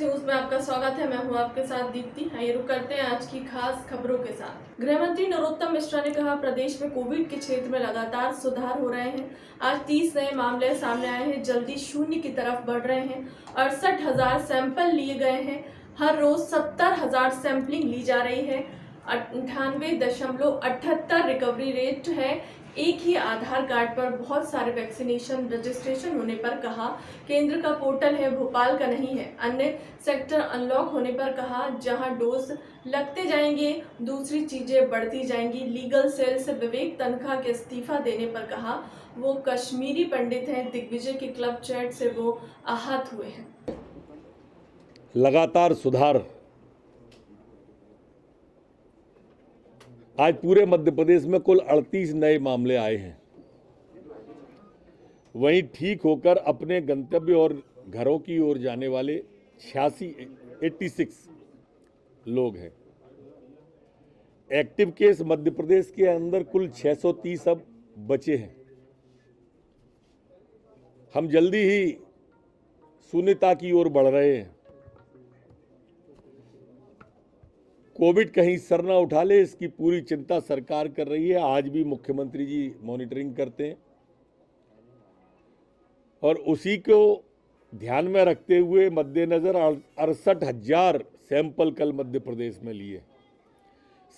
News में आपका स्वागत है। मैं हूं आपके साथ दीप्ति। आइए रुक करते हैं आज की खास खबरों के साथ। गृह मंत्री नरोत्तम मिश्रा ने कहा, प्रदेश में कोविड के क्षेत्र में लगातार सुधार हो रहे हैं। आज 30 नए मामले सामने आए हैं, जल्दी शून्य की तरफ बढ़ रहे हैं। 68,000 सैंपल लिए गए हैं। हर रोज 70,000 सैंपलिंग ली जा रही है। 98.78 रिकवरी रेट है। एक ही आधार कार्ड पर बहुत सारे वैक्सीनेशन रजिस्ट्रेशन होने पर कहा, केंद्र का पोर्टल है, भोपाल का नहीं है। अन्य सेक्टर अनलॉक होने पर कहा, जहां डोज लगते जाएंगे दूसरी चीजें बढ़ती जाएंगी। लीगल सेल से विवेक तनखा के इस्तीफा देने पर कहा, वो कश्मीरी पंडित हैं। दिग्विजय के क्लब चैट से वो आहत हुए हैं। लगातार सुधार। आज पूरे मध्य प्रदेश में कुल 38 नए मामले आए हैं। वहीं ठीक होकर अपने गंतव्य और घरों की ओर जाने वाले 86 लोग हैं। एक्टिव केस मध्य प्रदेश के अंदर कुल 630 अब बचे हैं। हम जल्दी ही शून्यता की ओर बढ़ रहे हैं। कोविड कहीं सर ना उठा ले, इसकी पूरी चिंता सरकार कर रही है। आज भी मुख्यमंत्री जी मॉनिटरिंग करते हैं और उसी को ध्यान में रखते हुए मद्देनजर 68,000 सैंपल कल मध्य प्रदेश में लिए।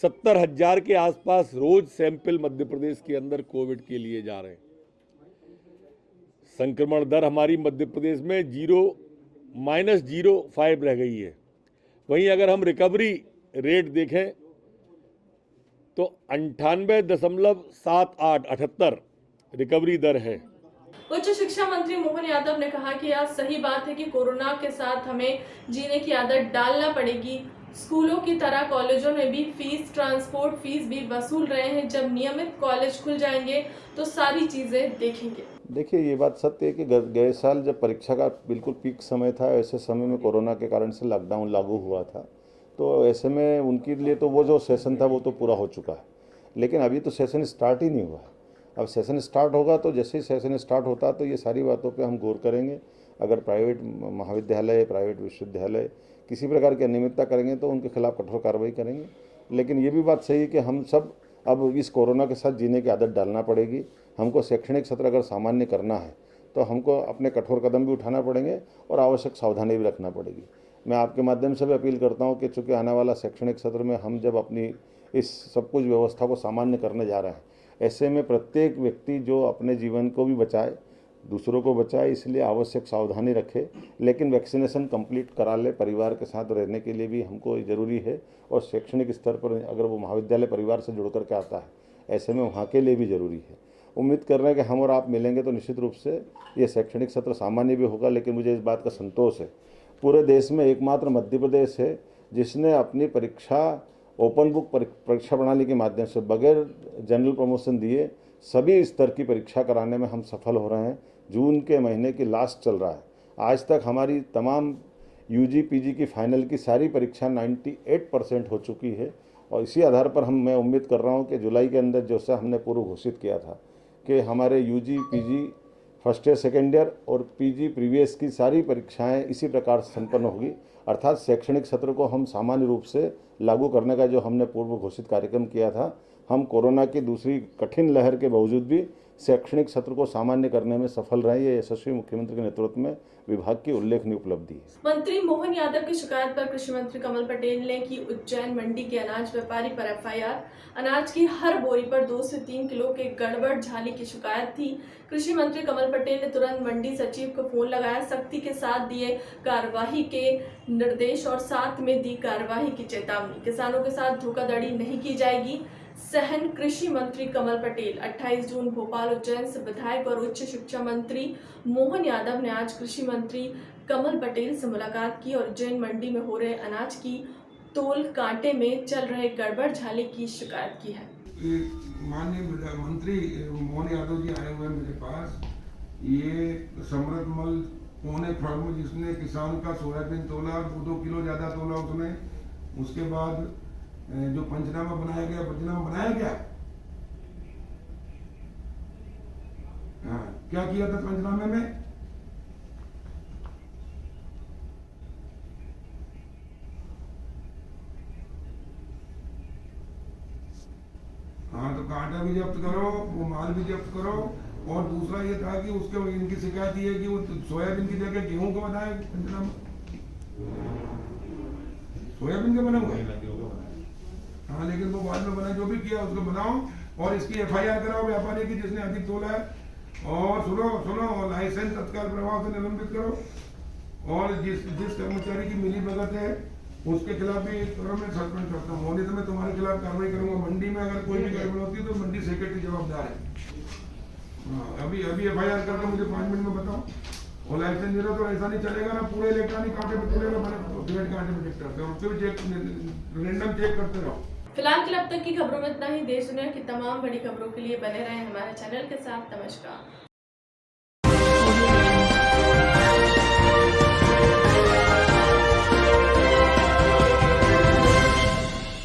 70,000 के आसपास रोज सैंपल मध्य प्रदेश के अंदर कोविड के लिए जा रहे हैं। संक्रमण दर हमारी मध्य प्रदेश में -0.05 रह गई है। वहीं अगर हम रिकवरी रेट देखें तो 98.78 रिकवरी दर है। उच्च शिक्षा मंत्री मोहन यादव ने कहा कि यह सही बात है कि कोरोना के साथ हमें जीने की आदत डालना पड़ेगी। स्कूलों की तरह कॉलेजों में भी फीस, ट्रांसपोर्ट फीस भी वसूल रहे हैं। जब नियमित कॉलेज खुल जाएंगे तो सारी चीजें देखेंगे। देखिए, ये बात सत्य है कि गए साल जब परीक्षा का बिल्कुल पीक समय था, ऐसे समय में कोरोना के कारण से लॉकडाउन लागू हुआ था। तो ऐसे में उनके लिए तो वो जो सेशन था वो तो पूरा हो चुका है, लेकिन अभी तो सेशन स्टार्ट ही नहीं हुआ है। अब सेशन स्टार्ट होगा तो जैसे ही सेशन स्टार्ट होता तो ये सारी बातों पे हम गौर करेंगे। अगर प्राइवेट महाविद्यालय, प्राइवेट विश्वविद्यालय किसी प्रकार की अनियमितता करेंगे तो उनके खिलाफ कठोर कार्रवाई करेंगे। लेकिन ये भी बात सही है कि हम सब अब इस कोरोना के साथ जीने की आदत डालना पड़ेगी। हमको शैक्षणिक सत्र अगर सामान्य करना है तो हमको अपने कठोर कदम भी उठाना पड़ेंगे और आवश्यक सावधानी भी रखना पड़ेगी। मैं आपके माध्यम से भी अपील करता हूं कि चूँकि आने वाला शैक्षणिक सत्र में हम जब अपनी इस सब कुछ व्यवस्था को सामान्य करने जा रहे हैं, ऐसे में प्रत्येक व्यक्ति जो अपने जीवन को भी बचाए, दूसरों को बचाए, इसलिए आवश्यक सावधानी रखे। लेकिन वैक्सीनेशन कंप्लीट करा ले। परिवार के साथ रहने के लिए भी हमको ज़रूरी है और शैक्षणिक स्तर पर अगर वो महाविद्यालय परिवार से जुड़ करके आता है, ऐसे में वहाँ के लिए भी ज़रूरी है। उम्मीद कर रहे हैं कि हम और आप मिलेंगे तो निश्चित रूप से ये शैक्षणिक सत्र सामान्य भी होगा। लेकिन मुझे इस बात का संतोष है, पूरे देश में एकमात्र मध्य प्रदेश है जिसने अपनी परीक्षा ओपन बुक परीक्षा प्रणाली के माध्यम से बगैर जनरल प्रमोशन दिए सभी स्तर की परीक्षा कराने में हम सफल हो रहे हैं। जून के महीने की लास्ट चल रहा है। आज तक हमारी तमाम यूजी पीजी की फाइनल की सारी परीक्षा 98% हो चुकी है और इसी आधार पर मैं उम्मीद कर रहा हूं कि जुलाई के अंदर जैसा हमने पूर्व घोषित किया था कि हमारे UG PG first year, second year और पीजी प्रीवियस की सारी परीक्षाएं इसी प्रकार संपन्न होगी। अर्थात शैक्षणिक सत्र को हम सामान्य रूप से लागू करने का जो हमने पूर्व घोषित कार्यक्रम किया था, हम कोरोना की दूसरी कठिन लहर के बावजूद भी शैक्षणिक सत्र को सामान्य करने में सफल रहे। ये यशस्वी मुख्यमंत्री के नेतृत्व में विभाग की उल्लेखनीय उपलब्धि है। मंत्री मोहन यादव की शिकायत पर कृषि मंत्री कमल पटेल ने की उज्जैन मंडी के अनाज व्यापारी पर एफआईआर। अनाज की हर बोरी पर 2 से 3 किलो के गड़बड़ झाली की शिकायत थी। कृषि मंत्री कमल पटेल ने तुरंत मंडी सचिव को फोन लगाया, सख्ती के साथ दिए कार्यवाही के निर्देश और साथ में दी कार्यवाही की चेतावनी। किसानों के साथ धोखाधड़ी नहीं की जाएगी। सहन कृषि मंत्री कमल पटेल। 28 जून भोपाल उज्जैन से विधायक और उच्च शिक्षा मंत्री मोहन यादव ने आज कृषि मंत्री कमल पटेल से मुलाकात की और उज्जैन मंडी में हो रहे अनाज की तोल कांटे में चल रहे गड़बड़ झाले की शिकायत की है। माननीय मंत्री मोहन यादव जी आए हुए मेरे पास। ये समृद्धमल पौने फर्म जिसने किसान का सोयाबीन तोला, 2 किलो ज्यादा तोला उसने। उसके बाद जो पंचनामा बनाया गया, पंचनामा बनाया गया, हाँ, क्या किया था पंचनामे में? हाँ, तो कांटा भी जब्त करो, वो माल भी जब्त करो। और दूसरा ये था कि उसके इनकी शिकायत ये है कि वो सोयाबीन की जगह गेहूं का बनाए पंचनामा, सोयाबीन का बना हुआ है। हाँ, लेकिन वो बाद में बना, जो भी किया उसको बनाओ और इसकी FIR कराओ व्यापारी की जिसने अधिक तोला है। और सुनो लाइसेंस तत्काल प्रभाव से निलंबित करो। और जिस कर्मचारी की मिली भगत है उसके खिलाफ भी करो, मैं सस्पेंड करता हूँ। होने तो मैं तुम्हारे खिलाफ कार्रवाई करूंगा। मंडी में अगर कोई भी गड़बड़ होती है तो मंडी सेक्रेटरी जवाबदार है। हाँ, अभी FIR करके मुझे 5 मिनट में बताओ। और लाइसेंस दे रहा तो ऐसा नहीं चलेगा ना, पूरे इलेक्ट्रॉनिक कांटे पे चलेगा, मैंने डेढ़ कांटे में चेक करते रहो, फिर रेंडम चेक करते रहो। फिलहाल अब तक की खबरों में इतना ही। देश दुनिया की तमाम बड़ी खबरों के लिए बने रहें हमारे चैनल के साथ। नमस्कार।